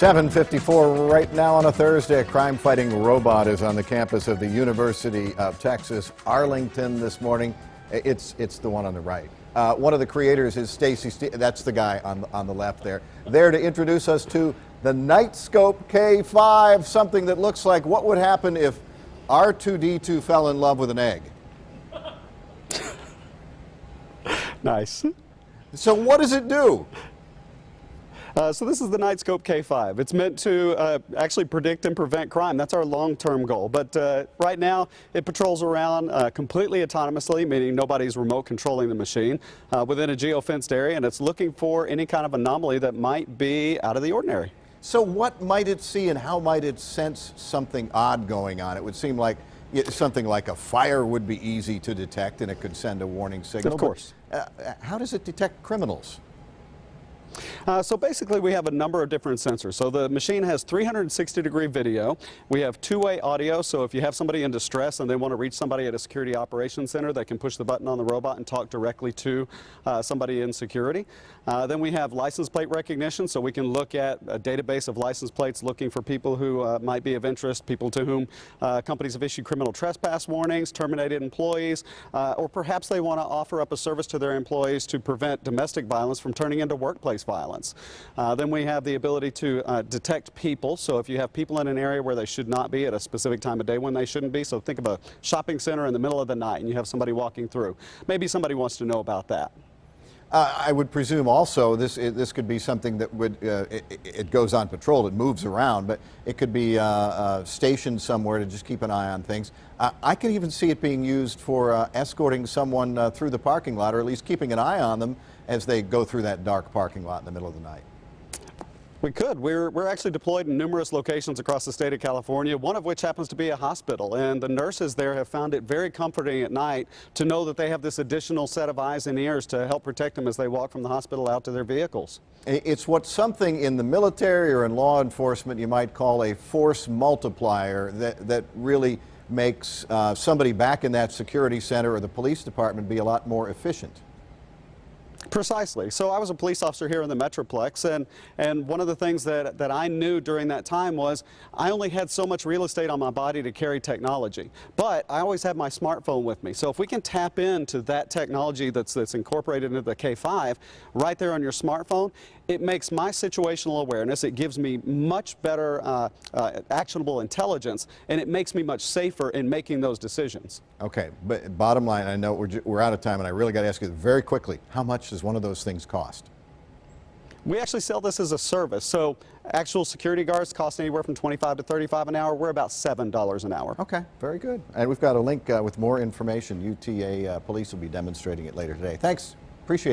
7:54 right now on a Thursday. A crime-fighting robot is on the campus of the University of Texas, Arlington this morning. It's the one on the right. One of the creators is Stacy. That's the guy on the left there. There to introduce us to the Knightscope K5, something that looks like what would happen if R2-D2 fell in love with an egg. Nice. So what does it do? So this is the Knightscope K5. It's meant to actually predict and prevent crime. That's our long-term goal. But right now, it patrols around completely autonomously, meaning nobody's remote controlling the machine, within a geo-fenced area, and it's looking for any kind of anomaly that might be out of the ordinary. So what might it see and how might it sense something odd going on? It would seem like something like a fire would be easy to detect and it could send a warning signal. Of course. How does it detect criminals? So basically we have a number of different sensors. So the machine has 360-degree video. We have two-way audio, so if you have somebody in distress and they want to reach somebody at a security operations center, they can push the button on the robot and talk directly to somebody in security. Then we have license plate recognition, so we can look at a database of license plates looking for people who might be of interest, people to whom companies have issued criminal trespass warnings, terminated employees, or perhaps they want to offer up a service to their employees to prevent domestic violence from turning into workplace violence. Then we have the ability to detect people. So if you have people in an area where they should not be at a specific time of day when they shouldn't be, so think of a shopping center in the middle of the night and you have somebody walking through. Maybe somebody wants to know about that. I would presume also this could be something that would, it goes on patrol, it moves around, but it could be stationed somewhere to just keep an eye on things. I could even see it being used for escorting someone through the parking lot, or at least keeping an eye on them as they go through that dark parking lot in the middle of the night. We could. We're actually deployed in numerous locations across the state of California, one of which happens to be a hospital. And the nurses there have found it very comforting at night to know that they have this additional set of eyes and ears to help protect them as they walk from the hospital out to their vehicles. It's what something in the military or in law enforcement you might call a force multiplier that really makes somebody back in that security center or the police department be a lot more efficient. Precisely. So I was a police officer here in the Metroplex, and one of the things that I knew during that time was I only had so much real estate on my body to carry technology, but I always had my smartphone with me. So if we can tap into that technology that's incorporated into the K5 right there on your smartphone, it makes my situational awareness, it gives me much better actionable intelligence, and it makes me much safer in making those decisions. Okay, but bottom line, I know we're out of time, and I really got to ask you very quickly, how much does one of those things cost? We actually sell this as a service. So actual security guards cost anywhere from $25 to $35 an hour. We're about $7 an hour. Okay, very good. And we've got a link with more information. UTA Police will be demonstrating it later today. Thanks. Appreciate it.